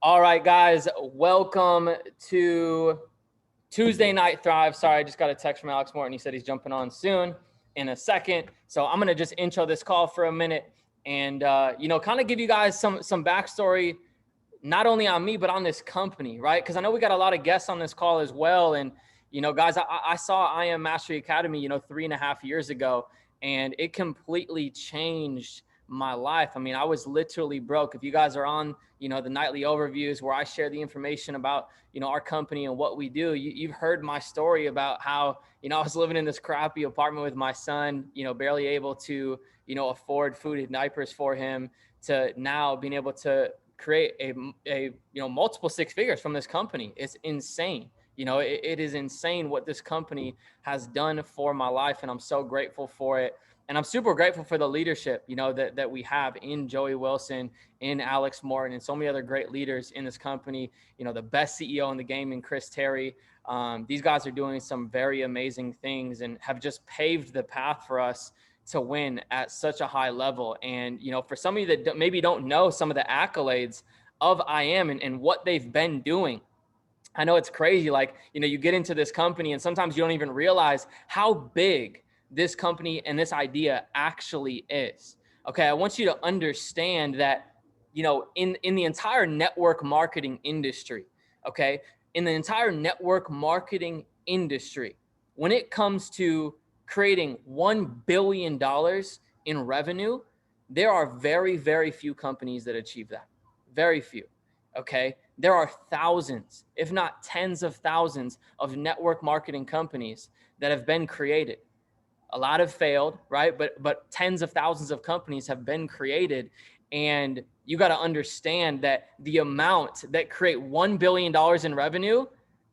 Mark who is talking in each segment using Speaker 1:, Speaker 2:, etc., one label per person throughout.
Speaker 1: All right, guys, welcome to Tuesday Night Thrive. Sorry, I just got a text from Alex Morton. He said he's jumping on soon in a second. So I'm going to just intro this call for a minute and, kind of give you guys some backstory, not only on me, but on this company, right? Because I know we got a lot of guests on this call as well. And, guys, I saw I Am Mastery Academy, 3.5 years ago, and it completely changed my life. I mean, I was literally broke. If you guys are on, the nightly overviews where I share the information about, our company and what we do, you've heard my story about how, I was living in this crappy apartment with my son, barely able to, afford food and diapers for him, to now being able to create a multiple six figures from this company. It's insane. It is insane what this company has done for my life. And I'm so grateful for it. And I'm super grateful for the leadership, that we have in Joey Wilson, in Alex Morton, and so many other great leaders in this company. The best CEO in the game in Chris Terry. These guys are doing some very amazing things and have just paved the path for us to win at such a high level. And, for some of you that maybe don't know some of the accolades of I Am and what they've been doing, I know it's crazy. Like, you get into this company and sometimes you don't even realize how big this company and this idea actually is. Okay. I want you to understand that, in the entire network marketing industry, okay, in the entire network marketing industry, when it comes to creating $1 billion in revenue, there are very, very few companies that achieve that. Very few. Okay. There are thousands, if not tens of thousands of network marketing companies that have been created. A lot have failed, right? But tens of thousands of companies have been created. And you got to understand that the amount that create $1 billion in revenue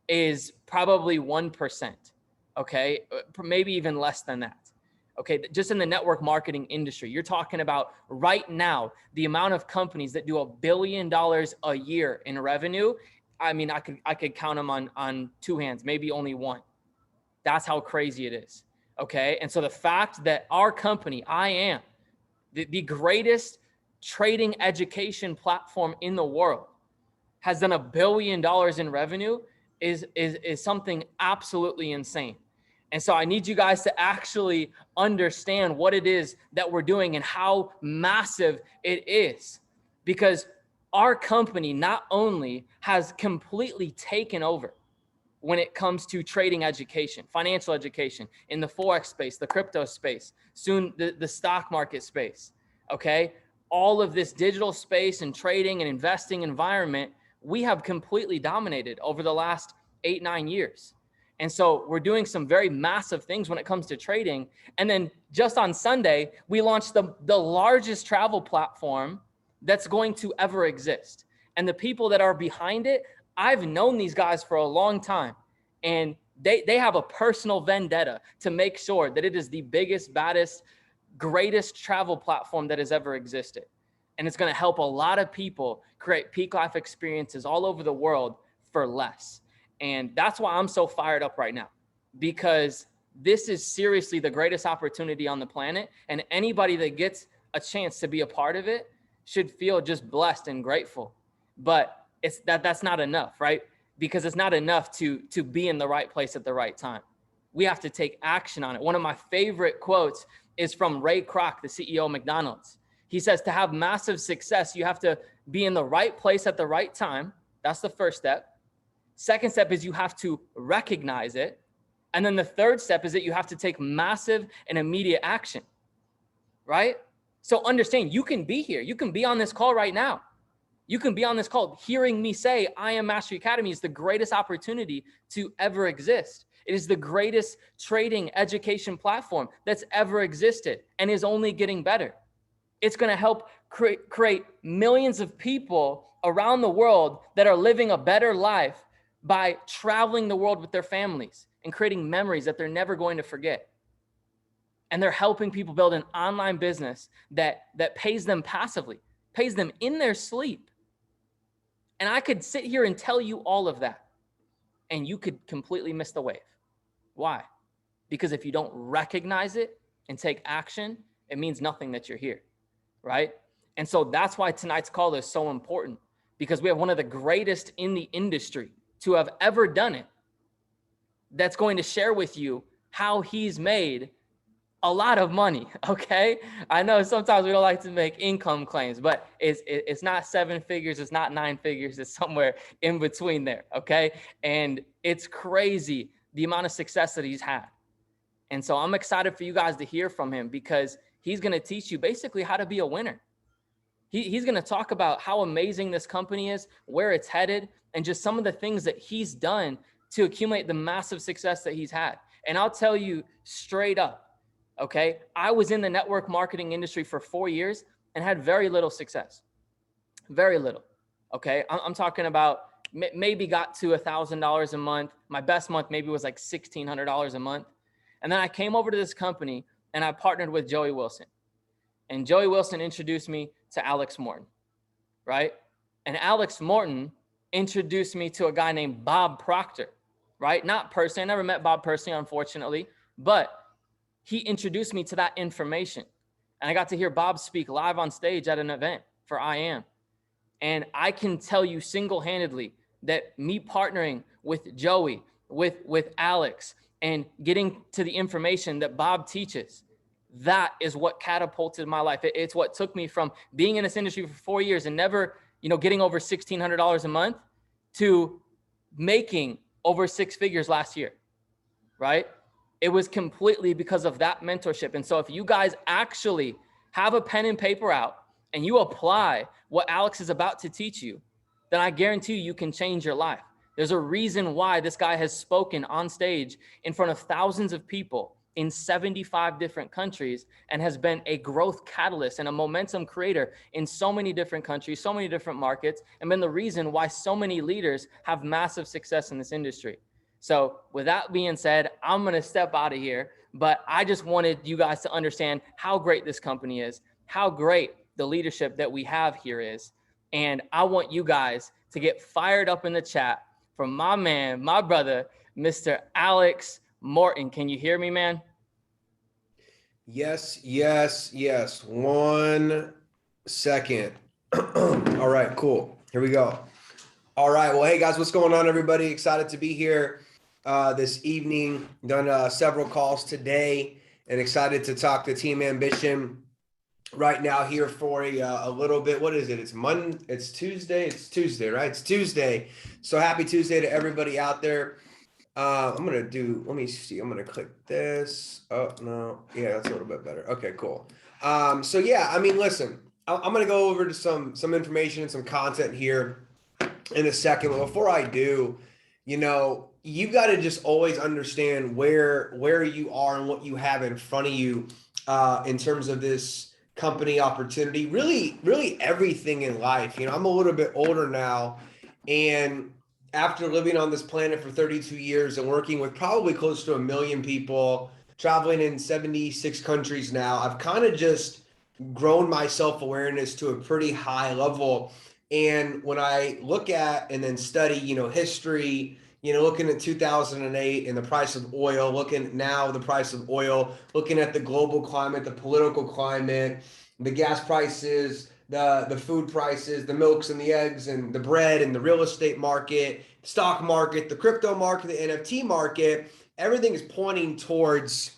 Speaker 1: is probably 1%. Okay. Maybe even less than that. Okay. Just in the network marketing industry, you're talking about right now, the amount of companies that do $1 billion a year in revenue. I mean, I could count them on two hands, maybe only one. That's how crazy it is. Okay. And so the fact that our company, I Am, the greatest trading education platform in the world, has done $1 billion in revenue is something absolutely insane. And so I need you guys to actually understand what it is that we're doing and how massive it is, because our company not only has completely taken over when it comes to trading education, financial education, in the Forex space, the crypto space, soon the stock market space, okay? All of this digital space and trading and investing environment, we have completely dominated over the last 8-9 years. And so we're doing some very massive things when it comes to trading. And then just on Sunday, we launched the largest travel platform that's going to ever exist. And the people that are behind it, I've known these guys for a long time, and they have a personal vendetta to make sure that it is the biggest, baddest, greatest travel platform that has ever existed. And it's going to help a lot of people create peak life experiences all over the world for less. And that's why I'm so fired up right now, because this is seriously the greatest opportunity on the planet. And anybody that gets a chance to be a part of it should feel just blessed and grateful. But that's not enough, right? Because it's not enough to be in the right place at the right time. We have to take action on it. One of my favorite quotes is from Ray Kroc, the CEO of McDonald's. He says, to have massive success, you have to be in the right place at the right time. That's the first step. Second step is you have to recognize it. And then the third step is that you have to take massive and immediate action, right? So understand, you can be here. You can be on this call right now. You can be on this call hearing me say, I Am Mastery Academy is the greatest opportunity to ever exist. It is the greatest trading education platform that's ever existed and is only getting better. It's going to help create millions of people around the world that are living a better life by traveling the world with their families and creating memories that they're never going to forget. And they're helping people build an online business that pays them passively, pays them in their sleep. And I could sit here and tell you all of that, and you could completely miss the wave. Why? Because if you don't recognize it and take action, it means nothing that you're here, right? And so that's why tonight's call is so important, because we have one of the greatest in the industry to have ever done it, that's going to share with you how he's made a lot of money. Okay. I know sometimes we don't like to make income claims, but it's not 7 figures. It's not 9 figures. It's somewhere in between there. Okay. And it's crazy the amount of success that he's had. And so I'm excited for you guys to hear from him, because he's going to teach you basically how to be a winner. He's going to talk about how amazing this company is, where it's headed, and just some of the things that he's done to accumulate the massive success that he's had. And I'll tell you straight up, okay, I was in the network marketing industry for 4 years and had very little success. Very little. Okay. I'm talking about maybe got to $1,000 a month. My best month maybe was like $1,600 a month. And then I came over to this company and I partnered with Joey Wilson. And Joey Wilson introduced me to Alex Morton, right? And Alex Morton introduced me to a guy named Bob Proctor, right? Not personally. I never met Bob personally, unfortunately, but he introduced me to that information. And I got to hear Bob speak live on stage at an event for I Am. And I can tell you single-handedly that me partnering with Joey, with Alex, and getting to the information that Bob teaches, that is what catapulted my life. It's what took me from being in this industry for 4 years and never, getting over $1,600 a month to making over 6 figures last year, right? It was completely because of that mentorship. And so if you guys actually have a pen and paper out and you apply what Alex is about to teach you, then I guarantee you can change your life. There's a reason why this guy has spoken on stage in front of thousands of people in 75 different countries and has been a growth catalyst and a momentum creator in so many different countries, so many different markets, and been the reason why so many leaders have massive success in this industry. So with that being said, I'm going to step out of here, but I just wanted you guys to understand how great this company is, how great the leadership that we have here is. And I want you guys to get fired up in the chat from my man, my brother, Mr. Alex Morton. Can you hear me, man?
Speaker 2: Yes. 1 second. All right, cool. Here we go. All right. Well, hey guys, what's going on, everybody? Excited to be here this evening. Done several calls today and excited to talk to Team Ambition right now here for a little bit. What is it? It's Monday. It's Tuesday. It's Tuesday, right? It's Tuesday. So happy Tuesday to everybody out there. Let me see. I'm going to click this. Oh, no. Yeah, that's a little bit better. Okay, cool. So yeah, I mean, listen, I'm going to go over to some information and some content here in a second. But before I do, you've got to just always understand where you are and what you have in front of you in terms of this company opportunity, really everything in life. I'm a little bit older now, and after living on this planet for 32 years and working with probably close to 1 million people, traveling in 76 countries now, I've kind of just grown my self-awareness to a pretty high level. And when I look at and then study, history, looking at 2008 and the price of oil, looking at now the price of oil, looking at the global climate, the political climate, the gas prices, the food prices, the milks and the eggs and the bread and the real estate market, stock market, the crypto market, the NFT market, everything is pointing towards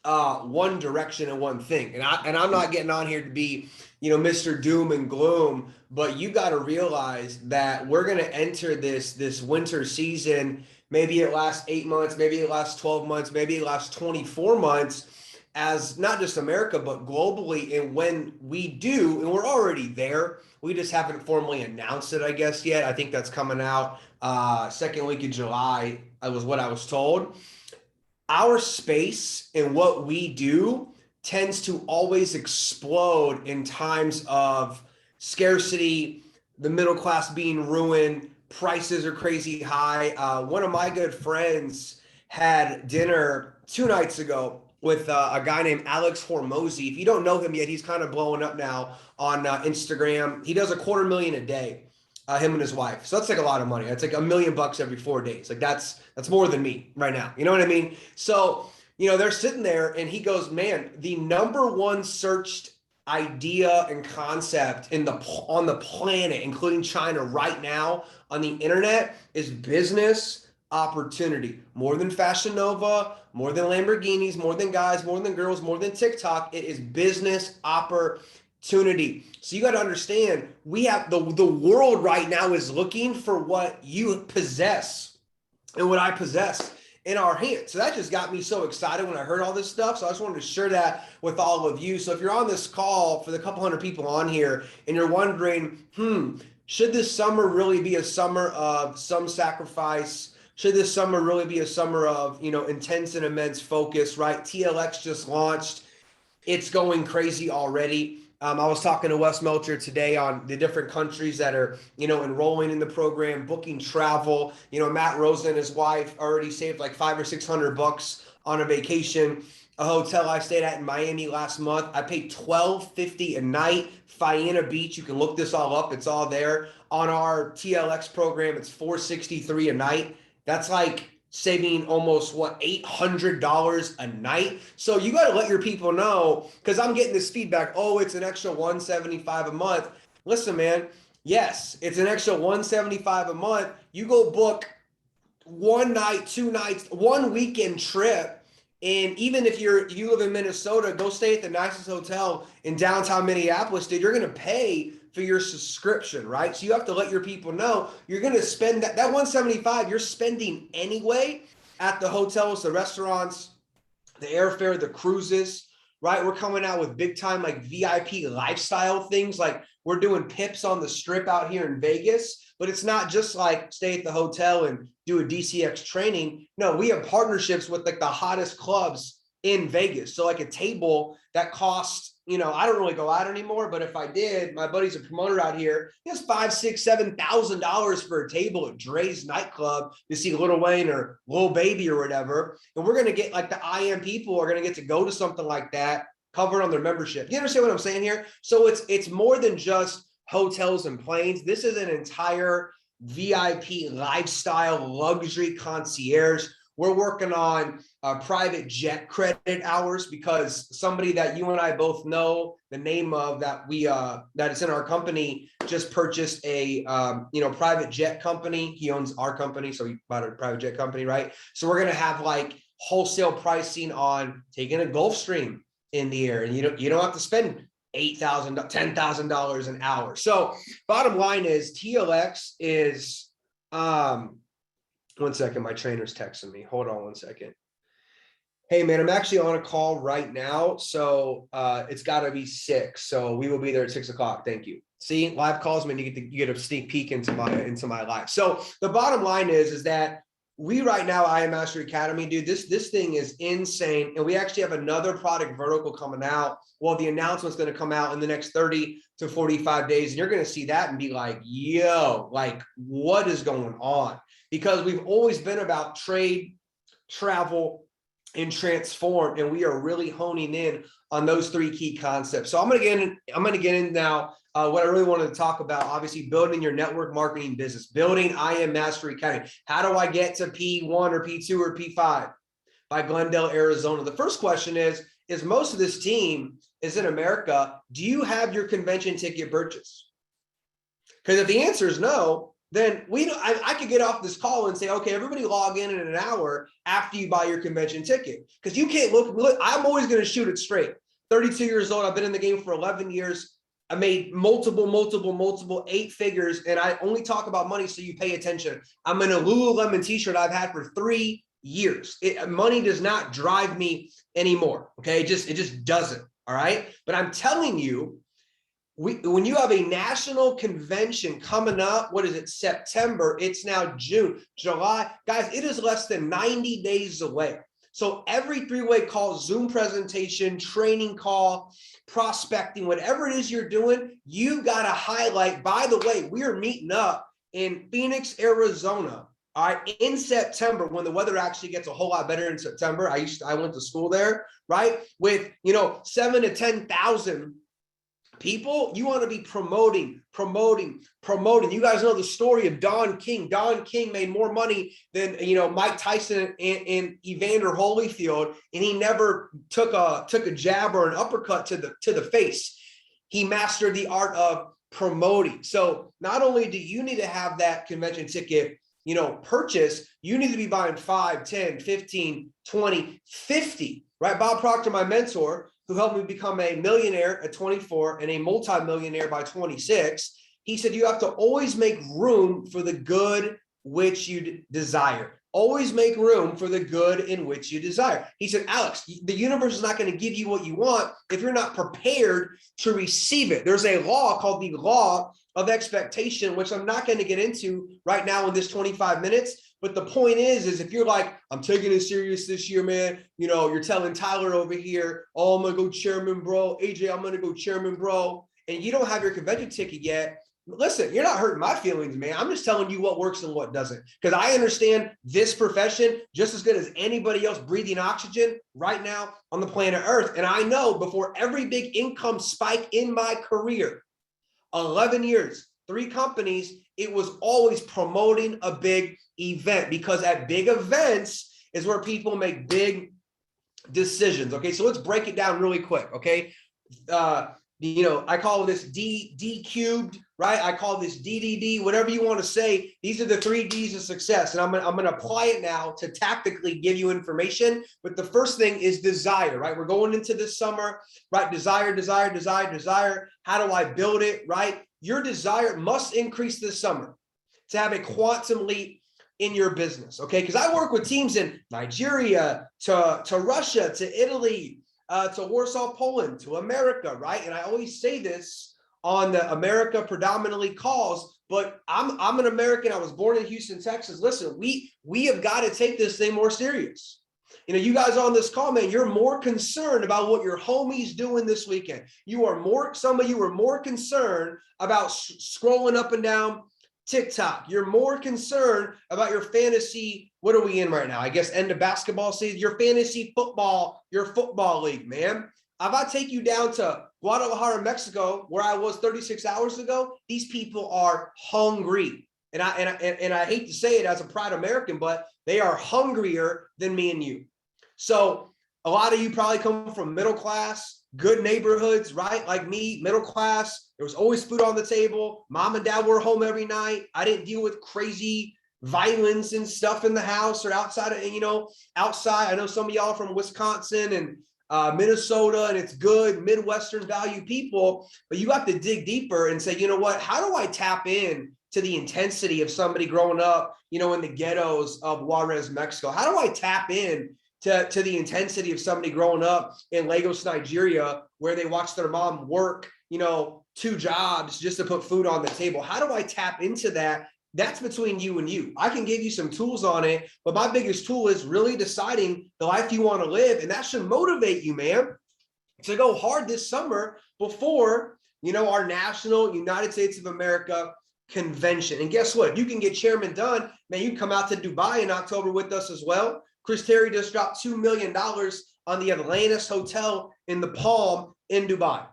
Speaker 2: one direction and one thing. And I'm not getting on here to be, Mr. Doom and Gloom, but you got to realize that we're going to enter this winter season. Maybe it lasts 8 months, maybe it lasts 12 months, maybe it lasts 24 months, as not just America, but globally. And when we do, and we're already there, we just haven't formally announced it, I guess, yet. I think that's coming out second week of July, was what I was told. Our space and what we do tends to always explode in times of scarcity, the middle class being ruined, prices are crazy high. One of my good friends had dinner 2 nights ago with a guy named Alex Hormozy. If you don't know him yet, he's kind of blowing up now on Instagram. He does $250,000 a day, him and his wife. So that's like a lot of money. That's like $1 million every 4 days. Like that's more than me right now. You know what I mean? So, they're sitting there and he goes, man, the number one searched idea and concept on the planet, including China right now on the internet, is business opportunity. More than Fashion Nova, more than Lamborghinis, more than guys, more than girls, more than TikTok. It is business opportunity. So you got to understand, we have the world right now is looking for what you possess and what I possess in our hands. So that just got me so excited when I heard all this stuff. So I just wanted to share that with all of you. So if you're on this call, for the couple hundred people on here, and you're wondering, should this summer really be a summer of some sacrifice? Should this summer really be a summer of, intense and immense focus, right? TLX just launched. It's going crazy already. I was talking to Wes Melcher today on the different countries that are, enrolling in the program, booking travel. Matt Rosen and his wife already saved like $500 or $600 on a vacation. A hotel I stayed at in Miami last month, I paid $12.50 a night. Faena Beach, you can look this all up. It's all there. On our TLX program, it's $463 a night. That's like saving almost $800 a night. So you got to let your people know, because I'm getting this feedback. Oh, it's an extra $175 a month. Listen, man. Yes, it's an extra $175 a month. You go book 1 night, 2 nights, 1 weekend trip. And even if you live in Minnesota, go stay at the nicest hotel in downtown Minneapolis, dude. You're going to pay for your subscription, right? So you have to let your people know you're going to spend that $175 you're spending anyway at the hotels, the restaurants, the airfare, the cruises, right? We're coming out with big time like VIP lifestyle things. Like we're doing pips on the strip out here in Vegas, but it's not just like stay at the hotel and do a DCX training. No, we have partnerships with like the hottest clubs in Vegas. So like a table that costs, I don't really go out anymore, but if I did, my buddy's a promoter out here. He has $5,000, $6,000, $7,000 for a table at Dre's nightclub to see Lil Wayne or Lil Baby or whatever. And we're going to get like the IM people are going to get to go to something like that covered on their membership. You understand what I'm saying here? So it's more than just hotels and planes. This is an entire VIP lifestyle luxury concierge. We're working on private jet credit hours, because somebody that you and I both know the name of that it's in our company just purchased a private jet company. He owns our company, so he bought a private jet company, right? So we're gonna have like wholesale pricing on taking a Gulfstream in the air, and you don't have to spend $8,000, $10,000 an hour. So bottom line is TLX is 1 second, my trainer's texting me. Hold on 1 second. Hey man, I'm actually on a call right now, so it's got to be 6. So we will be there at 6 o'clock. Thank you. See, live calls, man, you get a sneak peek into my life. So the bottom line is that we right now, I Am Mastery Academy, dude, this thing is insane, and we actually have another product vertical coming out. Well, the announcement's going to come out in the next 30 to 45 days, and you're going to see that and be like, yo, like what is going on? Because we've always been about trade, travel, and transform, and we are really honing in on those 3 key concepts. So I'm going to get in now. What I really wanted to talk about, obviously, building your network marketing business, building I Am Mastery Academy. How do I get to P1 or P2 or P5 by Glendale, Arizona? The first question is most of this team is in America. Do you have your convention ticket purchased? Because if the answer is no, then I could get off this call and say, okay, everybody log in an hour after you buy your convention ticket. Because you can't look, I'm always going to shoot it straight. 32 years old. I've been in the game for 11 years. I made multiple 8 figures, and I only talk about money so you pay attention. I'm in a Lululemon t-shirt I've had for 3 years. Money does not drive me anymore. Okay, it just doesn't. All right, but I'm telling you, when you have a national convention coming up, what is it, September? It's now June, July. Guys, it is less than 90 days away. So every 3-way call, Zoom presentation, training call, prospecting, whatever it is you're doing, you got to highlight, by the way, we are meeting up in Phoenix, Arizona, all right, in September, when the weather actually gets a whole lot better in September. I went to school there, right? With, 7,000 to 10,000 people. You want to be promoting. You guys know the story of Don King. Don King made more money than Mike Tyson and Evander Holyfield, and he never took a jab or an uppercut to the face. He mastered the art of promoting. So not only do you need to have that convention ticket, purchase, you need to be buying 5, 10, 15, 20, 50, right? Bob Proctor, my mentor, who helped me become a millionaire at 24 and a multimillionaire by 26, he said, you have to always make room for the good which you desire. Always make room for the good in which you desire. He said, Alex, the universe is not going to give you what you want if you're not prepared to receive it. There's a law called the law of expectation, which I'm not going to get into right now in this 25 minutes. But the point is if you're like, I'm taking it serious this year, man, you're telling Tyler over here, oh, I'm going to go chairman, bro. AJ, I'm going to go chairman, bro. And you don't have your convention ticket yet. Listen, you're not hurting my feelings, man. I'm just telling you what works and what doesn't. Because I understand this profession just as good as anybody else breathing oxygen right now on the planet Earth. And I know before every big income spike in my career, 11 years, 3 companies, it was always promoting a big event, because at big events is where people make big decisions. Okay, so let's break it down really quick. Okay, I call this D cubed, right? I call this DDD, whatever you want to say. These are the 3 Ds of success. And I'm going to apply it now to tactically give you information. But the first thing is desire, right? We're going into this summer, right? Desire. How do I build it, right? Your desire must increase this summer to have a quantum leap in your business, okay? Because I work with teams in Nigeria, to Russia, to Italy, to Warsaw, Poland, to America, right? And I always say this on the America predominantly calls, but I'm an American. I was born in Houston, Texas. Listen, we have got to take this thing more serious. You guys on this call, man, you're more concerned about what your homie's doing this weekend. Some of you are more concerned about scrolling up and down TikTok. You're more concerned about your fantasy. What are we in right now? I guess end of basketball season. Your fantasy football, your football league, man. If I take you down to Guadalajara, Mexico, where I was 36 hours ago, these people are hungry. And I hate to say it as a proud American, but they are hungrier than me and you. So a lot of you probably come from middle class, good neighborhoods, right? Like me, middle class. There was always food on the table. Mom and dad were home every night. I didn't deal with crazy violence and stuff in the house or outside of, outside. I know some of y'all from Wisconsin and Minnesota, and it's good Midwestern value people, but you have to dig deeper and say, you know what, how do I tap in to the intensity of somebody growing up, in the ghettos of Juarez, Mexico? How do I tap in to the intensity of somebody growing up in Lagos, Nigeria, where they watch their mom work, 2 jobs just to put food on the table? How do I tap into that? That's between you and you. I can give you some tools on it, but my biggest tool is really deciding the life you want to live. And that should motivate you, man, to go hard this summer before, our national United States of America convention. And guess what? If you can get chairman done, man, you can come out to Dubai in October with us as well. Chris Terry just dropped $2 million on the Atlantis Hotel in the Palm in Dubai.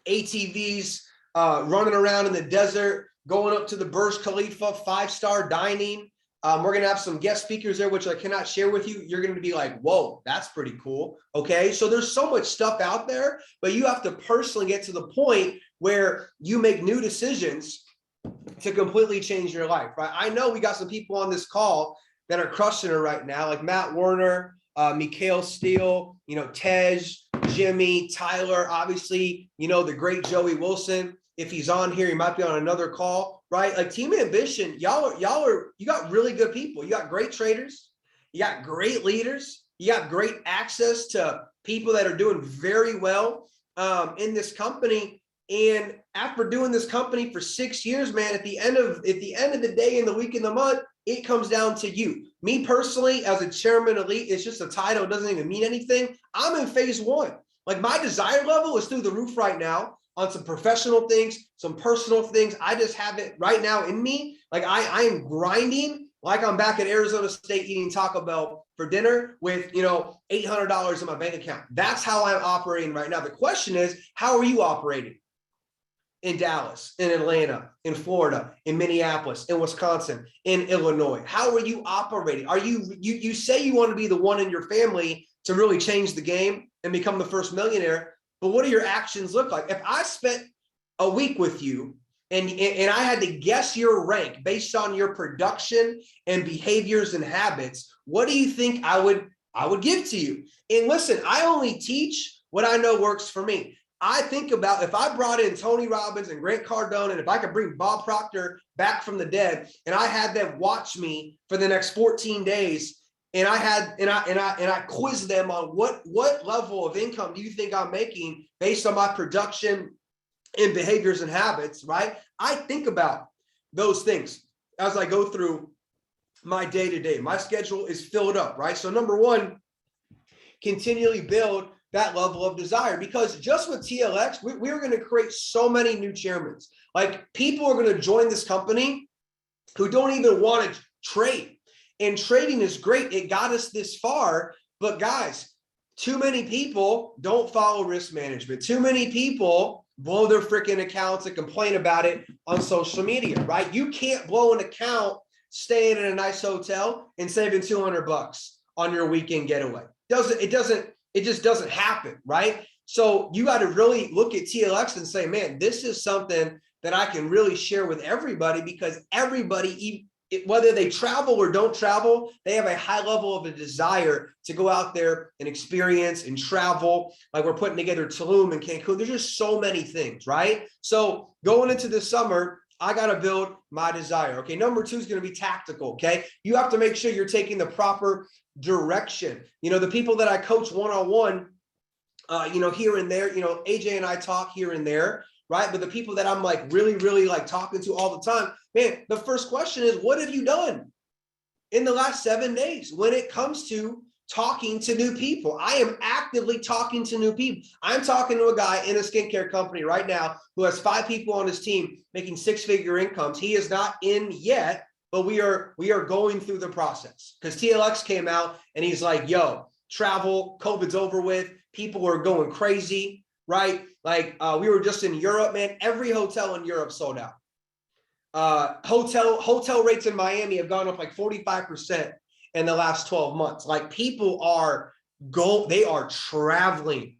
Speaker 2: ATVs running around in the desert, going up to the Burj Khalifa, 5-star dining. We're going to have some guest speakers there, which I cannot share with you. You're going to be like, whoa, that's pretty cool. Okay. So there's so much stuff out there, but you have to personally get to the point where you make new decisions to completely change your life, right? I know we got some people on this call that are crushing it right now, like Matt Werner, Mikhail Steele, Tej, Jimmy, Tyler, obviously, the great Joey Wilson. If he's on here, he might be on another call, right? Like Team Ambition, you got really good people. You got great traders, you got great leaders, you got great access to people that are doing very well in this company. And after doing this company for 6 years, man, at the end of the day, in the week, in the month, it comes down to you. Me personally, as a chairman elite, it's just a title. It doesn't even mean anything. I'm in phase 1. Like my desire level is through the roof right now on some professional things, some personal things. I just have it right now in me. Like I am grinding like I'm back at Arizona State eating Taco Bell for dinner with, $800 in my bank account. That's how I'm operating right now. The question is, how are you operating? In Dallas, in Atlanta, in Florida, in Minneapolis, in Wisconsin, in Illinois? How are you operating? Are you say you want to be the one in your family to really change the game and become the first millionaire, but what do your actions look like? If I spent a week with you and I had to guess your rank based on your production and behaviors and habits, what do you think I would give to you? And listen, I only teach what I know works for me. I think about if I brought in Tony Robbins and Grant Cardone, and if I could bring Bob Proctor back from the dead, and I had them watch me for the next 14 days, and I quiz them on what level of income do you think I'm making based on my production and behaviors and habits, right? I think about those things as I go through my day-to-day. My schedule is filled up, right? So number one, continually build that level of desire, because just with TLX, we're going to create so many new chairmen. Like, people are going to join this company who don't even want to trade. And trading is great. It got us this far. But guys, too many people don't follow risk management. Too many people blow their freaking accounts and complain about it on social media, right? You can't blow an account staying in a nice hotel and saving $200 on your weekend getaway. It just doesn't happen, right? So you got to really look at TLX and say, man, this is something that I can really share with everybody, because everybody, whether they travel or don't travel, they have a high level of a desire to go out there and experience and travel. Like, we're putting together Tulum and Cancun. There's just so many things, right? So going into the summer, I got to build my desire. Okay. Number two is going to be tactical. Okay. You have to make sure you're taking the proper direction. You know, the people that I coach one-on-one, here and there, AJ and I talk here and there, right? But the people that I'm like really, really like talking to all the time, man, the first question is, what have you done in the last 7 days when it comes to talking to new people? I am actively talking to new people. I'm talking to a guy in a skincare company right now who has 5 people on his team making 6-figure incomes. He is not in yet, but we are going through the process, because TLX came out and he's like, yo, travel, COVID's over with. People are going crazy, right? Like, we were just in Europe, man. Every hotel in Europe sold out. Hotel rates in Miami have gone up like 45% in the last 12 months. Like, people they are traveling,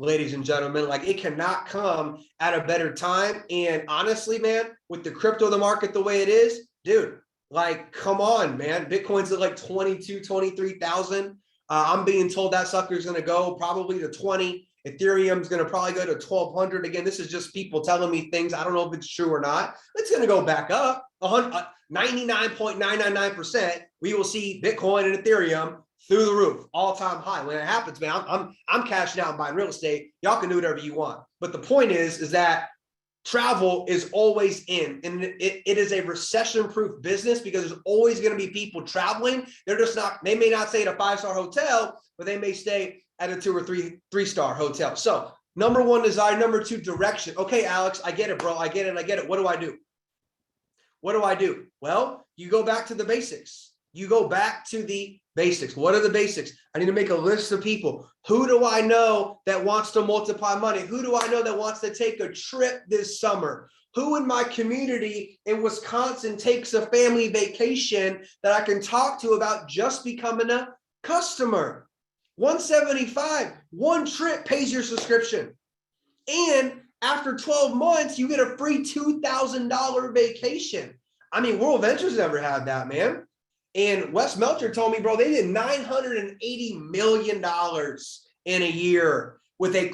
Speaker 2: ladies and gentlemen. Like, it cannot come at a better time. And honestly, man, with the crypto, the market the way it is, dude, like, come on, man. Bitcoin's at like 22, 23,000. I'm being told that sucker's going to go probably to 20. Ethereum's going to probably go to 1,200. Again, this is just people telling me things. I don't know if it's true or not. It's going to go back up. 99.999%. We will see Bitcoin and Ethereum through the roof, all-time high. When it happens, man, I'm cashing out and buying real estate. Y'all can do whatever you want. But the point is that travel is always in, and it is a recession-proof business, because there's always going to be people traveling. They may not stay at a 5-star hotel, but they may stay at a 2 or 3-star hotel. So number one, desire. Number two, direction. Okay, Alex, I get it, bro. I get it. What do I do? Well, you go back to the basics. What are the basics? I need to make a list of people. Who do I know that wants to multiply money? Who do I know that wants to take a trip this summer? Who in my community in Wisconsin takes a family vacation that I can talk to about just becoming a customer? $175, one trip pays your subscription. And after 12 months, you get a free $2,000 vacation. I mean, World Ventures never had that, man. And Wes Melcher told me, bro, they did $980 million in a year with a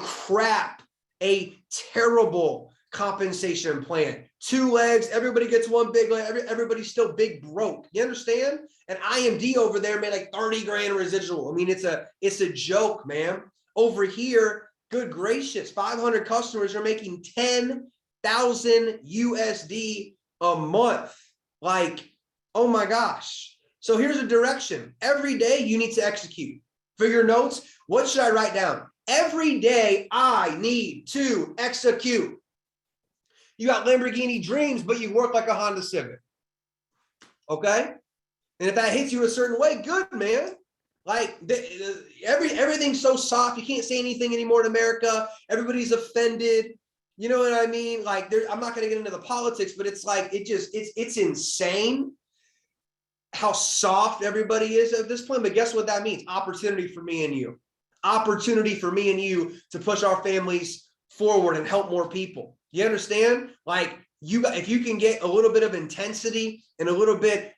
Speaker 2: terrible compensation plan. 2 legs, everybody gets one big leg, everybody's still big broke. You understand? And IMD over there made like 30 grand residual. I mean, it's a joke, man. Over here, good gracious, 500 customers are making 10,000 USD a month. Like, oh my gosh. So here's a direction. Every day you need to execute. For your notes, what should I write down? Every day I need to execute. You got Lamborghini dreams, but you work like a Honda Civic. Okay? And if that hits you a certain way, good, man. Like, everything's so soft. You can't say anything anymore in America. Everybody's offended. You know what I mean? Like, I'm not going to get into the politics, but it's like, it's insane how soft everybody is at this point. But guess what that means? Opportunity for me and you. opportunity for me and you to push our families forward and help more people. You understand? Like if you can get a little bit of intensity and a little bit,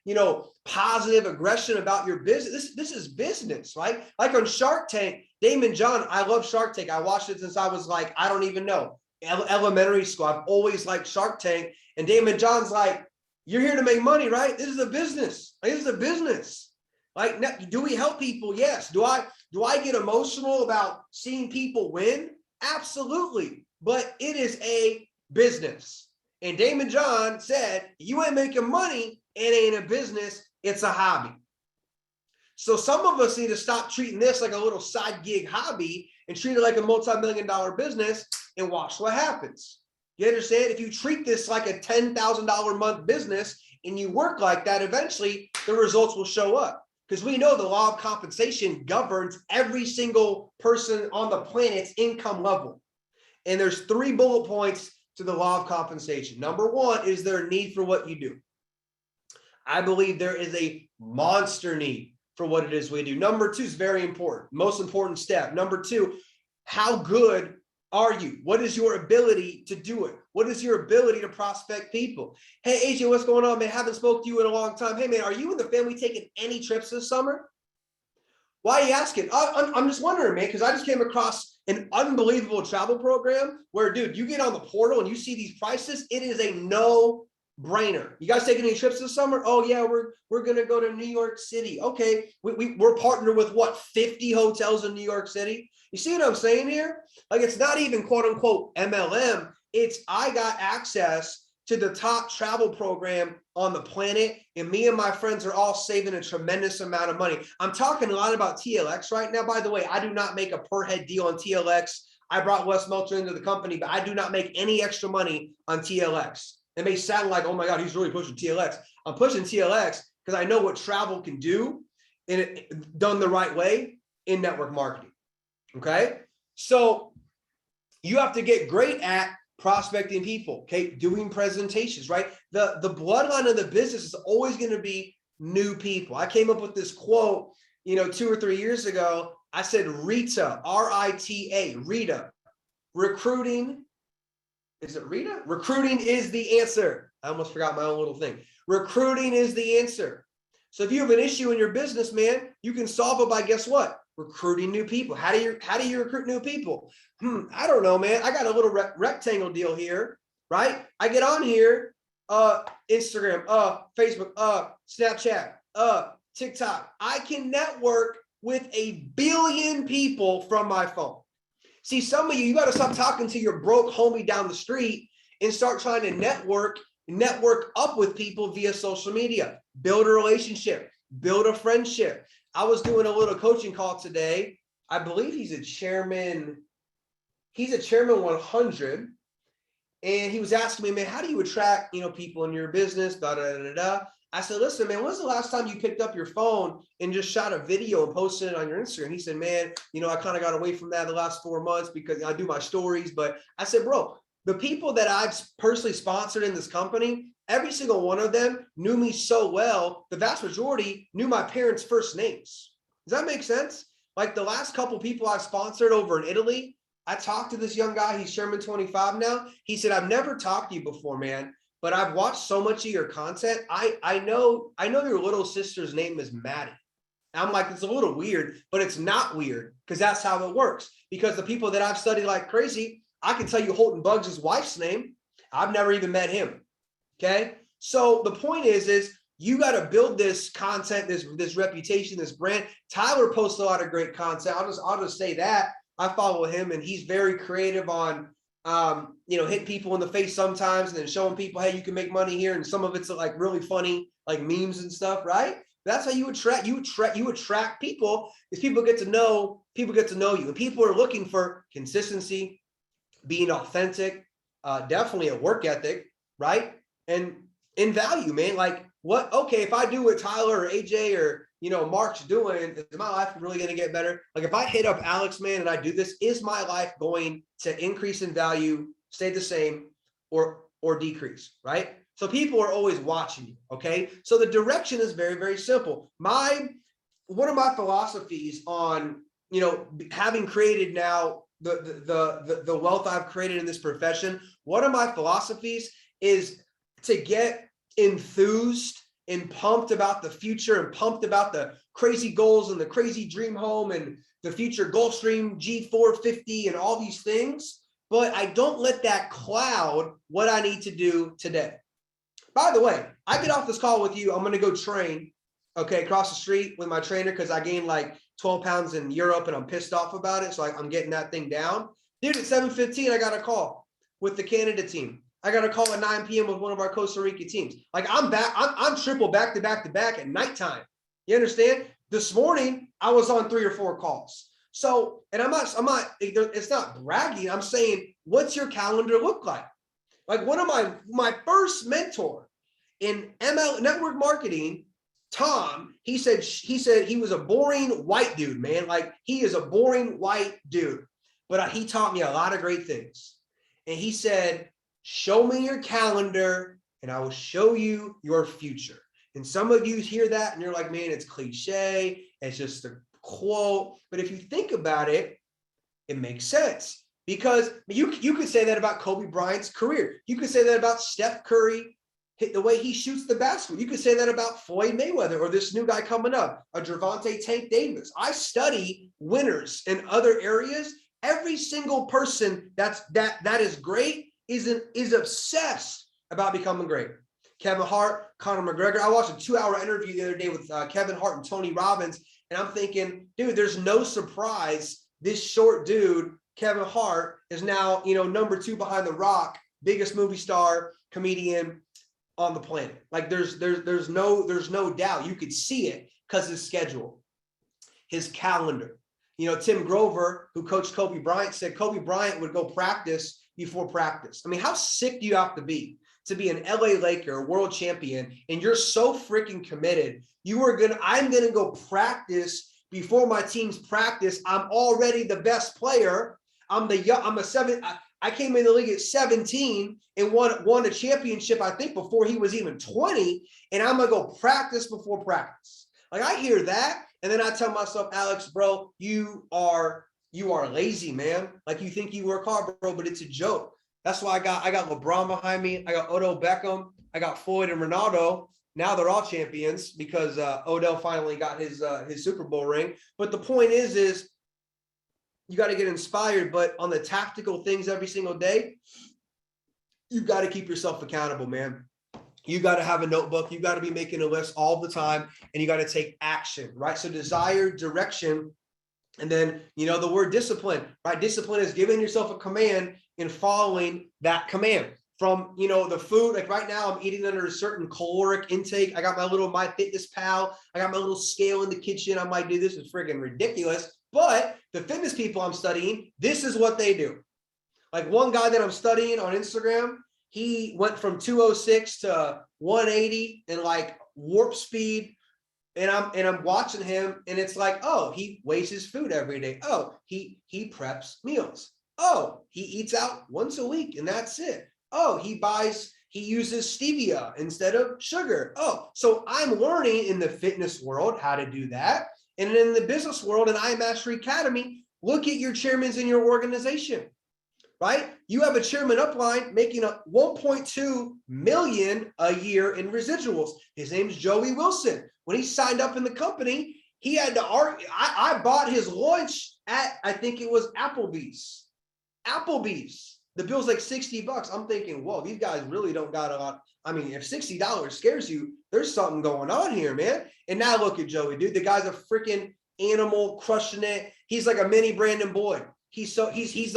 Speaker 2: positive aggression about your business, this is business, right? Like on Shark Tank, Damon John, I love Shark Tank. I watched it since I was like, I don't even know, elementary school. I've always liked Shark Tank. And Damon John's like, you're here to make money, right? This is a business. This is a business. Like, do we help people? Yes. Do I get emotional about seeing people win? Absolutely. But it is a business. And Damon John said, you ain't making money, it ain't a business, it's a hobby. So some of us need to stop treating this like a little side gig hobby and treat it like a multi-million-dollar business and watch what happens. You understand? If you treat this like a $10,000 a month business and you work like that, eventually the results will show up. Because we know the law of compensation governs every single person on the planet's income level. And there's 3 bullet points to the law of compensation. Number 1 is there a need for what you do. I believe there is a monster need for what it is we do. Number 2 is very important, most important step. Number 2, how good are you? What is your ability to do it? What is your ability to prospect people? Hey, AJ, what's going on, man? Haven't spoke to you in a long time. Hey, man, are you and the family taking any trips this summer? Why are you asking? I'm just wondering, man, because I just came across an unbelievable travel program where, dude, you get on the portal and you see these prices. It is a no-brainer. You guys taking any trips this summer? Oh, yeah, we're going to go to New York City. Okay, we're partnered with, 50 hotels in New York City? You see what I'm saying here? Like, it's not even quote unquote MLM. It's I got access to the top travel program on the planet, and me and my friends are all saving a tremendous amount of money. I'm talking a lot about TLX right now. By the way, I do not make a per head deal on TLX. I brought Wes Meltzer into the company, but I do not make any extra money on TLX. It may sound like, oh my God, he's really pushing TLX. I'm pushing TLX because I know what travel can do, and it done the right way in network marketing. Okay, so you have to get great at prospecting people, okay, doing presentations, right? The bloodline of the business is always going to be new people. I came up with this quote, 2 or 3 years ago. I said, Rita, R-I-T-A, Rita, recruiting. Is it Rita? Recruiting is the answer. I almost forgot my own little thing. Recruiting is the answer. So if you have an issue in your business, man, you can solve it by, guess what? Recruiting new people. How do you recruit new people? I don't know, man. I got a little rectangle deal here, right? I get on here, Instagram, Facebook, Snapchat, TikTok. I can network with 1 billion people from my phone. See, some of you got to stop talking to your broke homie down the street and start trying to network up with people via social media. Build a relationship, build a friendship. I was doing a little coaching call today. I believe he's a chairman 100. And he was asking me, man, how do you attract, people in your business? Da, da, da, da. I said, listen, man, when's the last time you picked up your phone and just shot a video and posted it on your Instagram? He said, man, I kind of got away from that the last 4 months because I do my stories. But I said, bro, the people that I've personally sponsored in this company, every single one of them knew me so well. The vast majority knew my parents' first names. Does that make sense? Like the last couple people I've sponsored over in Italy, I talked to this young guy. He's Chairman 25 now. He said, I've never talked to you before, man, but I've watched so much of your content. I know your little sister's name is Maddie. I'm like, it's a little weird, but it's not weird because that's how it works. Because the people that I've studied like crazy, I can tell you Holton Buggs' wife's name. I've never even met him. Okay. So the point is you got to build this content, this reputation, this brand. Tyler posts a lot of great content. I'll just say that I follow him and he's very creative on, hitting people in the face sometimes and then showing people, hey, you can make money here. And some of it's like really funny, like memes and stuff, right? That's how you attract people, is people get to know you, and people are looking for consistency, being authentic, definitely a work ethic, right? And in value, man, like if I do what Tyler or AJ or, Mark's doing, is my life really going to get better? Like if I hit up Alex, man, and I do this, is my life going to increase in value, stay the same, or decrease, right? So people are always watching you, okay? So the direction is very, very simple. One of my philosophies on having created now the wealth I've created in this profession, one of my philosophies is to get enthused and pumped about the future and pumped about the crazy goals and the crazy dream home and the future Gulfstream G450 and all these things. But I don't let that cloud what I need to do today. By the way, I get off this call with you. I'm going to go train, okay, across the street with my trainer because I gained like 12 pounds in Europe and I'm pissed off about it. So I'm getting that thing down. Dude, at 7:15, I got a call with the Canada team. I got a call at 9 p.m. with one of our Costa Rica teams. Like I'm back, I'm triple back to back to back at nighttime. You understand? This morning, I was on 3 or 4 calls. So, and I'm not, it's not bragging. I'm saying, what's your calendar look like? Like one of my first mentor in ML network marketing, Tom, he said he was a boring white dude, man. Like he is a boring white dude, but he taught me a lot of great things. And he said, show me your calendar and I will show you your future. And some of you hear that and you're like, man, it's cliche. It's just a quote. But if you think about it, it makes sense because you could say that about Kobe Bryant's career. You could say that about Steph Curry, the way he shoots the basketball. You could say that about Floyd Mayweather or this new guy coming up, a Gervonta Tank Davis. I study winners in other areas. Every single person that is great is obsessed about becoming great. Kevin Hart, Conor McGregor. I watched a 2-hour interview the other day with Kevin Hart and Tony Robbins, and I'm thinking, dude, there's no surprise this short dude, Kevin Hart, is now number 2 behind The Rock, biggest movie star, comedian on the planet. Like there's no doubt. You could see it because his schedule, his calendar. Tim Grover, who coached Kobe Bryant, said Kobe Bryant would go practice before practice. I mean, how sick do you have to be an LA Laker, a world champion, and you're so freaking committed? I'm gonna go practice before my team's practice. I'm already the best player. I came in the league at 17 and won a championship, I think, before he was even 20. And I'm gonna go practice before practice. Like I hear that, and then I tell myself, Alex, bro, you are lazy, man. Like you think you work hard, bro, but it's a joke. That's why I got LeBron behind me. I got Odell Beckham. I got Floyd and Ronaldo. Now they're all champions because Odell finally got his Super Bowl ring. But the point is you got to get inspired. But on the tactical things every single day, you got to keep yourself accountable, man. You got to have a notebook. You got to be making a list all the time, and you got to take action, right? So desire, direction, and then, the word discipline, right? Discipline is giving yourself a command and following that command. From, the food, like right now I'm eating under a certain caloric intake. I got my little MyFitnessPal. I got my little scale in the kitchen. I'm like, dude, this is friggin' ridiculous. But the fitness people I'm studying, this is what they do. Like one guy that I'm studying on Instagram, he went from 206 to 180 in like warp speed. And I'm watching him, and it's like, oh, he weighs his food every day. Oh, he preps meals. Oh, he eats out once a week, and that's it. Oh, he uses stevia instead of sugar. Oh, so I'm learning in the fitness world how to do that. And in the business world, in iMastery Academy, look at your chairmen in your organization, right? You have a chairman upline making a 1.2 million a year in residuals. His name's Joey Wilson. When he signed up in the company, he had to argue. I bought his lunch at, I think it was Applebee's. The bill's like $60. I'm thinking, whoa, these guys really don't got a lot. I mean, if $60 scares you, there's something going on here, man. And now look at Joey, dude. The guy's a freaking animal, crushing it. He's like a mini Brandon Boyd. He's like he's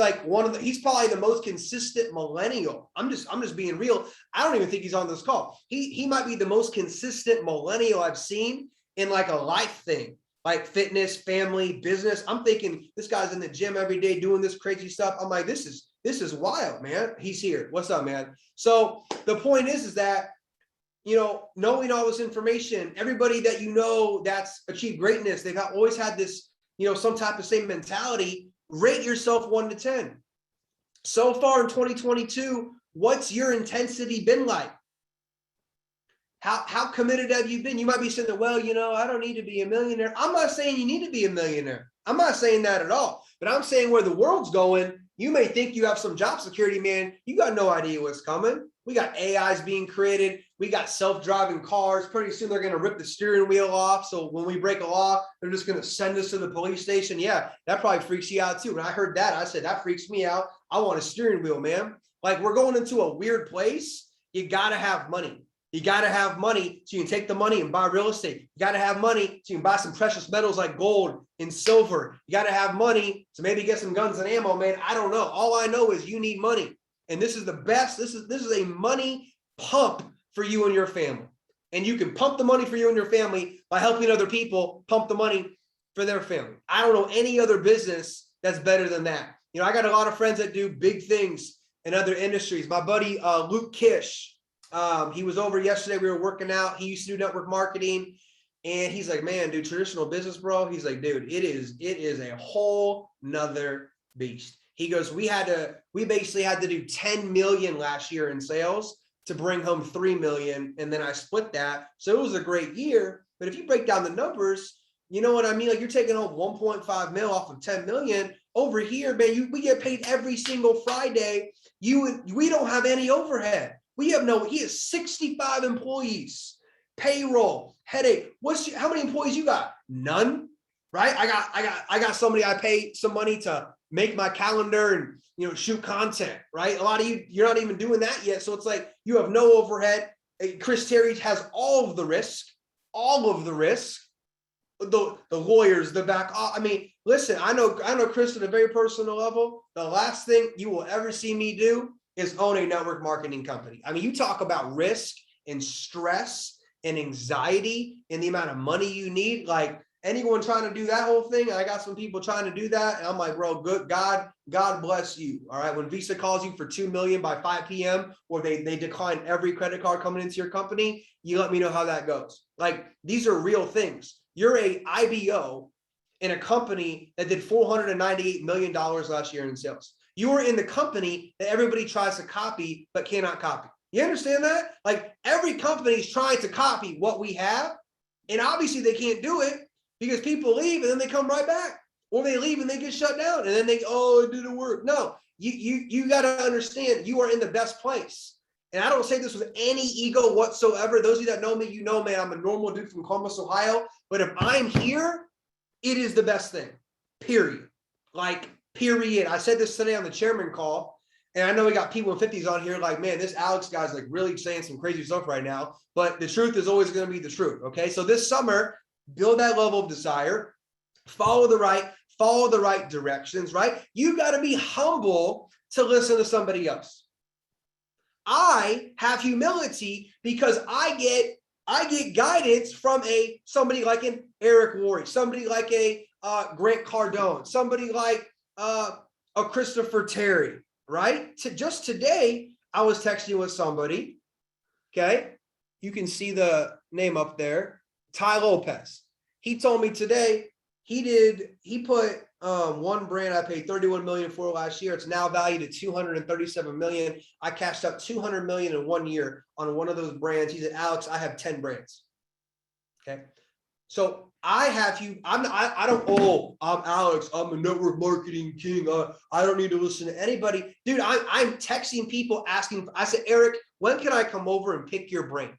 Speaker 2: probably the most consistent millennial. I'm just being real. I don't even think he's on this call. He might be the most consistent millennial I've seen in like a life thing, like fitness, family, business. I'm thinking this guy's in the gym every day doing this crazy stuff. I'm like, this is wild, man. He's here. What's up, man? So the point is that, knowing all this information, everybody that that's achieved greatness, they've always had this, some type of same mentality. Rate yourself 1 to 10. So far in 2022, what's your intensity been like? How committed have you been? You might be saying, well, I don't need to be a millionaire. I'm not saying you need to be a millionaire. I'm not saying that at all, but I'm saying where the world's going, you may think you have some job security, man. You got no idea what's coming. We got AIs being created. We got self-driving cars. Pretty soon they're going to rip the steering wheel off. So when we break a law, they're just going to send us to the police station. Yeah, that probably freaks you out too. When I heard that, I said, that freaks me out. I want a steering wheel, man. Like, we're going into a weird place. You got to have money. You got to have money so you can take the money and buy real estate. You got to have money so you can buy some precious metals like gold and silver. You got to have money to maybe get some guns and ammo, man. I don't know. All I know is you need money. And this is the best. This is a money pump for you and your family. And you can pump the money for you and your family by helping other people pump the money for their family. I don't know any other business that's better than that. You know, I got a lot of friends that do big things in other industries. My buddy, Luke Kish, he was over yesterday. We were working out. He used to do network marketing. And he's like, man, dude, traditional business, bro. He's like, dude, it is a whole nother beast. He goes, we basically had to do 10 million last year in sales to bring home 3 million. And then I split that. So it was a great year. But if you break down the numbers, you know what I mean? Like, you're taking home 1.5 mil off of 10 million. Over here, man, we get paid every single Friday. We don't have any overhead. He has 65 employees, payroll, headache. How many employees you got? None, right? I got somebody I pay some money to make my calendar and, you know, shoot content, right? A lot of you're not even doing that yet. So it's like, you have no overhead. Chris Terry has all of the risk, the lawyers, the back. I mean, listen, I know Chris at a very personal level. The last thing you will ever see me do is own a network marketing company. I mean, you talk about risk and stress and anxiety and the amount of money you need. Like, anyone trying to do that whole thing, I got some people trying to do that. And I'm like, bro, good God bless you. All right. When Visa calls you for 2 million by 5 p.m. or they decline every credit card coming into your company, you let me know how that goes. Like, these are real things. You're a IBO in a company that did $498 million last year in sales. You are in the company that everybody tries to copy but cannot copy. You understand that? Like, every company is trying to copy what we have, and obviously they can't do it because people leave and then they come right back, or they leave and they get shut down and then it didn't work. No, you got to understand, you are in the best place. And I don't say this with any ego whatsoever. Those of you that know me, you know, man, I'm a normal dude from Columbus, Ohio. But if I'm here, it is the best thing, period. Like, period. I said this today on the chairman call, and I know we got people in 50s on here like, man, this Alex guy's like really saying some crazy stuff right now. But the truth is always going to be the truth, okay? So this summer, build that level of desire, follow the right directions, right? You got to be humble to listen to somebody else. I have humility because I get guidance from somebody like an Eric Worre, somebody like a Grant Cardone, somebody like a Christopher Terry, right? Just today, I was texting with somebody, okay? You can see the name up there, Ty Lopez. He told me today he put one brand I paid 31 million for last year. It's now valued at 237 million. I cashed out 200 million in 1 year on one of those brands. He said, Alex, I have 10 brands. Okay. So I'm Alex, I'm a network marketing king. I don't need to listen to anybody. Dude, I'm texting people asking, I said, Eric, when can I come over and pick your brain?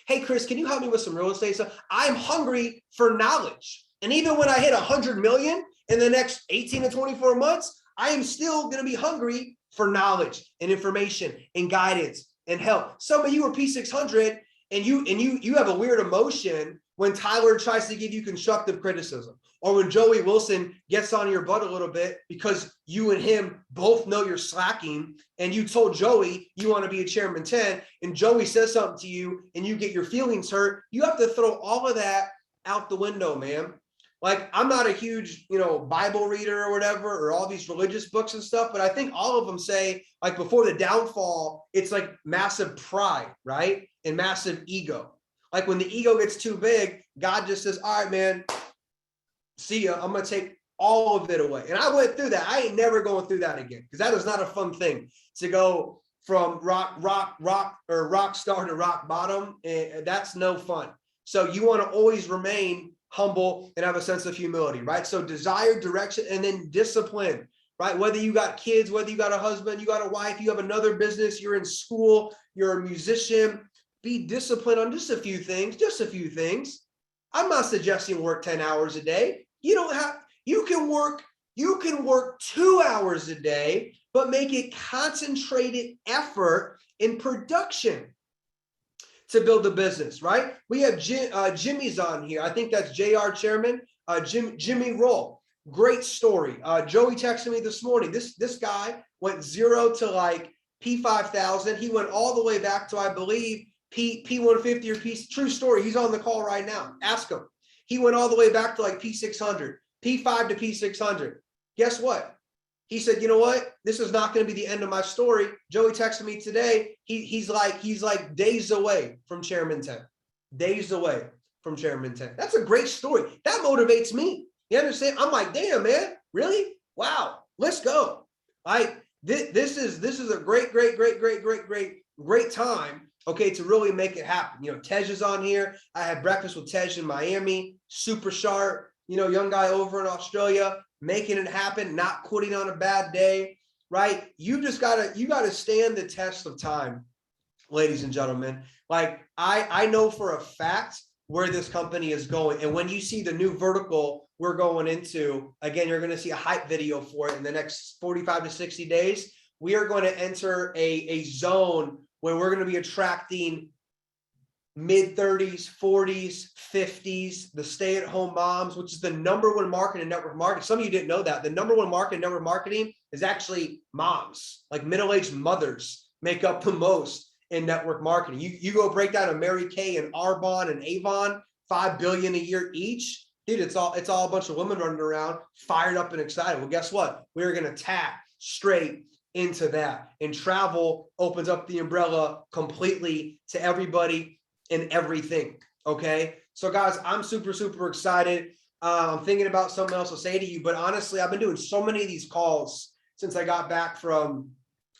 Speaker 2: Hey, Chris, can you help me with some real estate stuff? I'm hungry for knowledge. And even when I hit 100 million in the next 18 to 24 months, I am still going to be hungry for knowledge and information and guidance and help. Some of you are P600 and you have a weird emotion when Tyler tries to give you constructive criticism, or when Joey Wilson gets on your butt a little bit because you and him both know you're slacking, and you told Joey you want to be a chairman 10, and Joey says something to you and you get your feelings hurt. You have to throw all of that out the window, man. Like, I'm not a huge, Bible reader or whatever, or all these religious books and stuff, but I think all of them say, like, before the downfall, it's like massive pride, right? And massive ego. Like, when the ego gets too big, God just says, all right, man, see ya. I'm going to take all of it away. And I went through that. I ain't never going through that again, because that is not a fun thing to go from rock star to rock bottom. And that's no fun. So you want to always remain humble and have a sense of humility, right? So desire, direction, and then discipline, right? Whether you got kids, whether you got a husband, you got a wife, you have another business, you're in school, you're a musician, be disciplined on just a few things, I'm not suggesting work 10 hours a day. You can work 2 hours a day, but make it concentrated effort in production to build the business, right? We have Jimmy's on here. I think that's JR Chairman, Jimmy Roll. Great story. Joey texted me this morning. This guy went 0 to like P5000. He went all the way back to, I believe, P150 or true story. He's on the call right now. Ask him. He went all the way back to like P600, P5 to P600. Guess what? He said, you know what? This is not going to be the end of my story. Joey texted me today. He's like days away from Chairman 10. Days away from Chairman 10. That's a great story. That motivates me. You understand? I'm like, damn, man, really? Wow. Let's go. This is a great time. Okay, to really make it happen. Tej is on here. I had breakfast with Tej in Miami. Super sharp. Young guy over in Australia, making it happen, not quitting on a bad day, right? You gotta stand the test of time, ladies and gentlemen. Like I know for a fact where this company is going. And when you see the new vertical we're going into, again, you're going to see a hype video for it in the next 45 to 60 days. We are going to enter a zone where we're going to be attracting mid 30s, 40s, 50s, the stay-at-home moms, which is the #1 market in network marketing. Some of you didn't know that. The #1 market in network marketing is actually moms, like middle-aged mothers make up the most in network marketing. You go break down a Mary Kay and Arbonne and Avon, $5 billion a year each. Dude, it's all a bunch of women running around, fired up and excited. Well, guess what? We're going to tap straight into that. And travel opens up the umbrella completely to everybody and everything. Okay. So guys, I'm super, super excited. I'm thinking about something else to say to you, but honestly, I've been doing so many of these calls since I got back from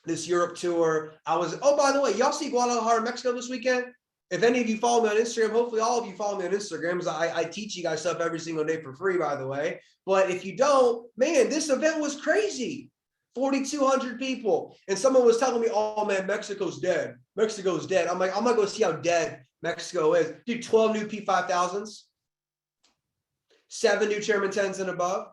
Speaker 2: this Europe tour. Oh, by the way, y'all see Guadalajara, Mexico this weekend? If any of you follow me on Instagram, hopefully all of you follow me on Instagram, because I teach you guys stuff every single day for free, by the way. But if you don't, man, this event was crazy. 4,200 people. And someone was telling me, oh man, Mexico's dead. Mexico's dead. I'm like, I'm not going to see how dead Mexico is. Dude, 12 new P5000s, 7 new Chairman 10s and above.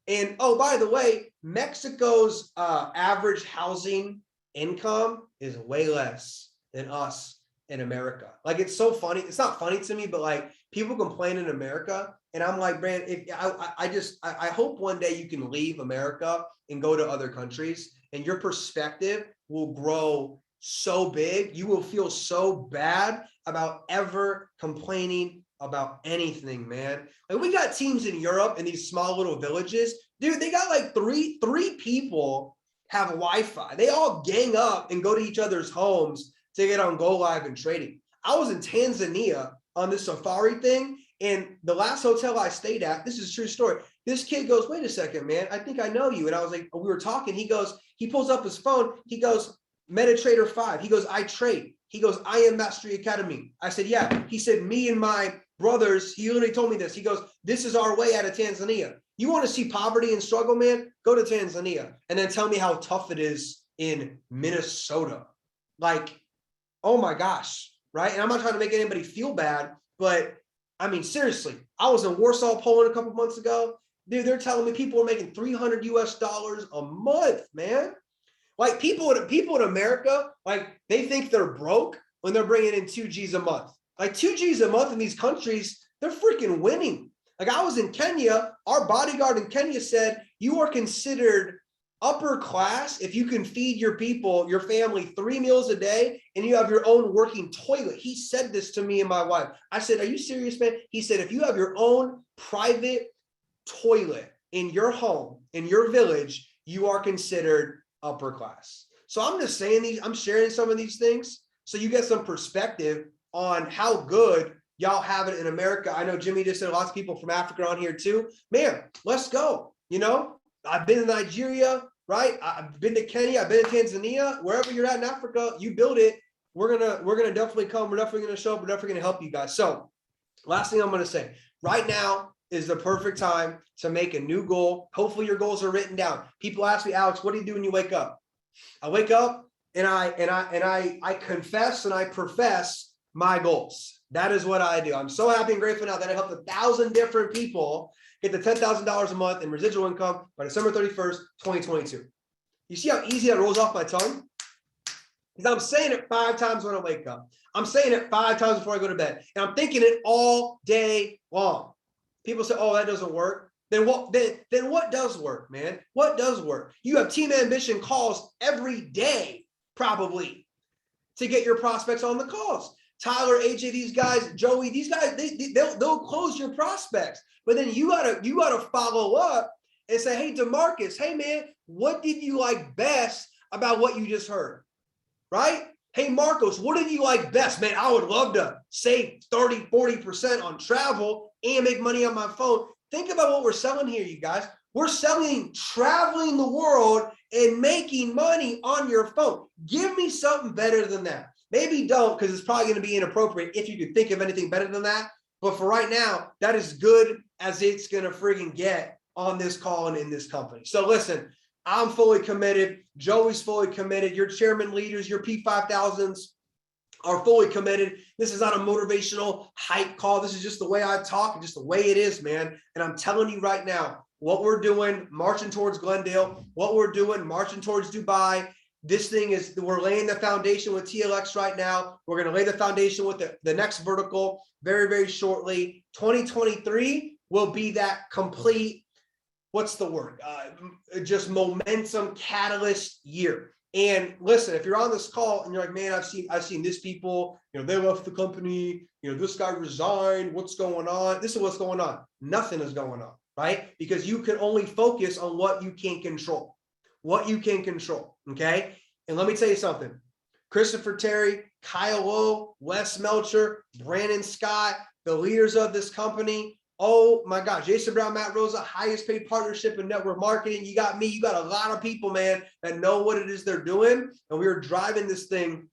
Speaker 2: And oh, by the way, Mexico's average housing income is way less than us in America. Like, it's so funny. It's not funny to me, but like, people complain in America, and I'm like, man, I hope one day you can leave America and go to other countries, and your perspective will grow so big. You will feel so bad about ever complaining about anything, man. Like, we got teams in Europe in these small little villages, dude. They got like three people have Wi-Fi. They all gang up and go to each other's homes to get on Go Live and trading. I was in Tanzania on this safari thing, and the last hotel I stayed at, this is a true story. This kid goes, wait a second, man, I think I know you. And I was like, we were talking. He goes, he pulls up his phone. He goes, MetaTrader 5. He goes, I trade. He goes, I am Mastery Academy. I said, yeah. He said, me and my brothers, he literally told me this. He goes, this is our way out of Tanzania. You want to see poverty and struggle, man? Go to Tanzania and then tell me how tough it is in Minnesota. Like, oh my gosh, right? And I'm not trying to make anybody feel bad, but I mean, seriously, I was in Warsaw, Poland a couple months ago. Dude, they're telling me people are making $300 US a month, man. Like, people in America, like, they think they're broke when they're bringing in 2 G's a month. Like, 2 G's a month in these countries, they're freaking winning. Like, I was in Kenya. Our bodyguard in Kenya said, you are considered upper class if you can feed your people, your family, 3 meals a day, and you have your own working toilet. He said this to me and my wife. I said, are you serious, man? He said, if you have your own private toilet in your home, in your village, you are considered upper class. So I'm just saying I'm sharing some of these things so you get some perspective on how good y'all have it in America. I know Jimmy just said lots of people from Africa on here too. Man, let's go. You know, I've been to Nigeria, right? I've been to Kenya, I've been to Tanzania. Wherever you're at in Africa, you build it. We're gonna definitely come. We're definitely gonna show up. We're definitely gonna help you guys. So last thing I'm going to say, right now is the perfect time to make a new goal. Hopefully your goals are written down. People ask me, Alex, what do you do when you wake up? I wake up and I confess and I profess my goals. That is what I do. I'm so happy and grateful now that I helped 1,000 different people get to $10,000 a month in residual income by December 31st, 2022. You see how easy that rolls off my tongue? Because I'm saying it 5 times when I wake up. I'm saying it 5 times before I go to bed. And I'm thinking it all day long. People say, oh, that doesn't work. Then what does work, man? What does work? You have team ambition calls every day, probably, to get your prospects on the calls. Tyler, AJ, these guys, Joey, these guys, they'll close your prospects. But then you gotta follow up and say, hey, DeMarcus, hey man, what did you like best about what you just heard? Right? Hey, Marcos, what did you like best? Man, I would love to save 30, 40% on travel and make money on my phone. Think about what we're selling here, you guys. We're selling traveling the world and making money on your phone. Give me something better than that. Maybe don't, because it's probably going to be inappropriate if you could think of anything better than that. But for right now, that is good as it's going to friggin' get on this call and in this company. So listen, I'm fully committed. Joey's fully committed. Your chairman leaders, your P5000s are fully committed. This is not a motivational hype call. This is just the way I talk and just the way it is, man. And I'm telling you right now, what we're doing, marching towards Glendale, what we're doing, marching towards Dubai. This thing is, we're laying the foundation with TLX right now. We're going to lay the foundation with the next vertical very, very shortly. 2023 will be that complete, what's the word? Just momentum catalyst year. And listen, if you're on this call and you're like, man, I've seen this people, they left the company, this guy resigned, what's going on? This is what's going on. Nothing is going on, right? Because you can only focus on what you can control. What you can control, okay? And let me tell you something. Christopher Terry, Kyle Lowe, Wes Melcher, Brandon Scott, the leaders of this company. Oh my God, Jason Brown, Matt Rosa, highest paid partnership in network marketing. You got me, you got a lot of people, man, that know what it is they're doing. And we are driving this thing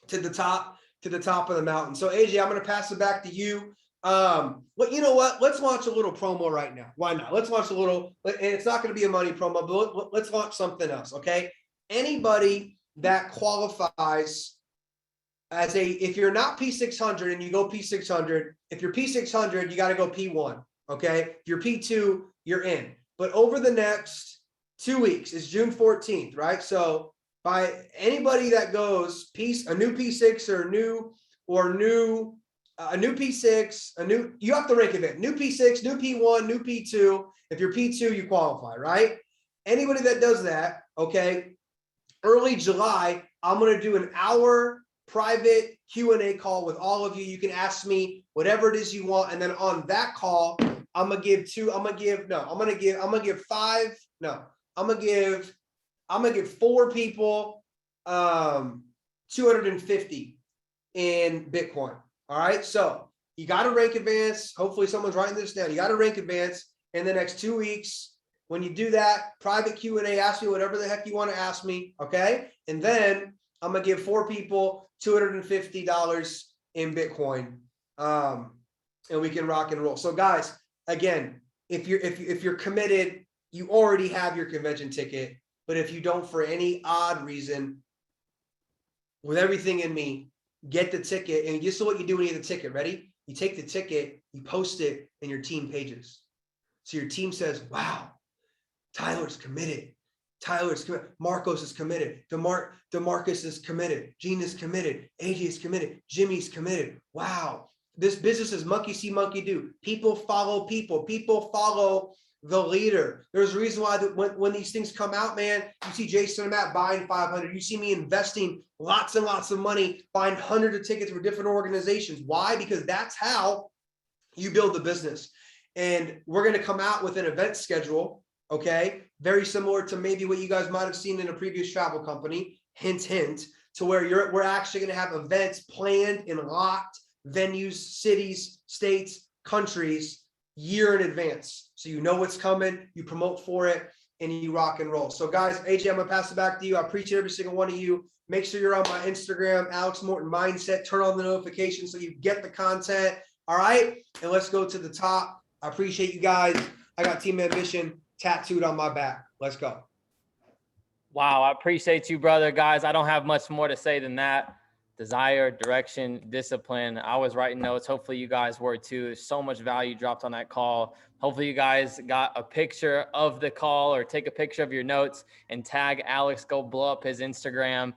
Speaker 2: to the top of the mountain. So AJ, I'm going to pass it back to you. But you know what? Let's launch a little promo right now. Why not? Let's launch a little, and it's not going to be a money promo, but let's launch something else. Okay. Anybody that qualifies as if you're not P600 and you go P600, if you're P600, you got to go P1. Okay. If you're P2, you're in. But over the next 2 weeks, it's June 14th, right? So by anybody that goes a new P6 or a new P6, you have to rank event, new P6, new P1, new P2. If you're P2, you qualify, right? Anybody that does that, okay, early July, I'm going to do an hour private Q&A call with all of you. You can ask me whatever it is you want. And then on that call, I'm going to give 4 people, 250 in Bitcoin. All right. So you got to rank advance. Hopefully someone's writing this down. You got to rank advance in the next 2 weeks. When you do that, private Q&A, ask me whatever the heck you want to ask me. Okay. And then I'm going to give 4 people $250 in Bitcoin. And we can rock and roll. So guys, again, if you're committed, you already have your convention ticket. But if you don't, for any odd reason, with everything in me, get the ticket. And this is what you do when you get the ticket. Ready? You take the ticket, you post it in your team pages. So your team says, wow, Tyler's committed. Tyler's committed. Marcos is committed. DeMarcus is committed. Gene is committed. AJ is committed. Jimmy's committed. Wow. This business is monkey see, monkey do. People follow people. People follow the leader. There's a reason why when these things come out, man, you see Jason and Matt buying 500. You see me investing lots and lots of money, buying hundreds of tickets for different organizations. Why? Because that's how you build the business. And we're going to come out with an event schedule, okay? Very similar to maybe what you guys might have seen in a previous travel company, hint, hint, to where we're actually going to have events planned in locked venues, cities, states, countries, year in advance. So you know what's coming, you promote for it, and you rock and roll. So guys, AJ, I'm gonna pass it back to you. I appreciate every single one of you. Make sure you're on my Instagram, Alex Morton Mindset. Turn on the notifications so you get the content. All right. And let's go to the top. I appreciate you guys. I got Team Ambition tattooed on my back. Let's go.
Speaker 1: Wow. I appreciate you, brother. Guys, I don't have much more to say than that. Desire, direction, discipline. I was writing notes. Hopefully you guys were too. There's so much value dropped on that call. Hopefully you guys got a picture of the call or take a picture of your notes and tag Alex. Go blow up his Instagram.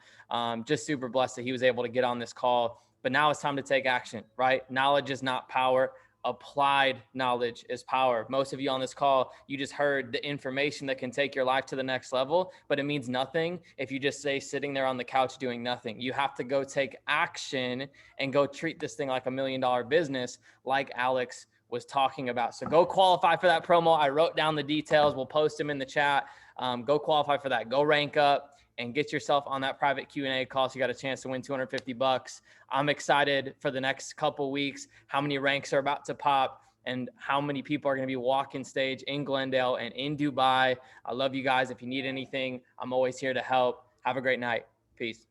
Speaker 1: Just super blessed that he was able to get on this call. But now it's time to take action, right? Knowledge is not power. Applied knowledge is power. Most of you on this call, you just heard the information that can take your life to the next level, but it means nothing if you just stay sitting there on the couch doing nothing. You have to go take action and go treat this thing like $1 million business, like Alex was talking about. So go qualify for that promo. I wrote down the details. We'll post them in the chat. Go qualify for that. Go rank up and get yourself on that private Q&A call so you got a chance to win $250. I'm excited for the next couple weeks, how many ranks are about to pop and how many people are going to be walking stage in Glendale and in Dubai. I love you guys. If you need anything, I'm always here to help. Have a great night. Peace.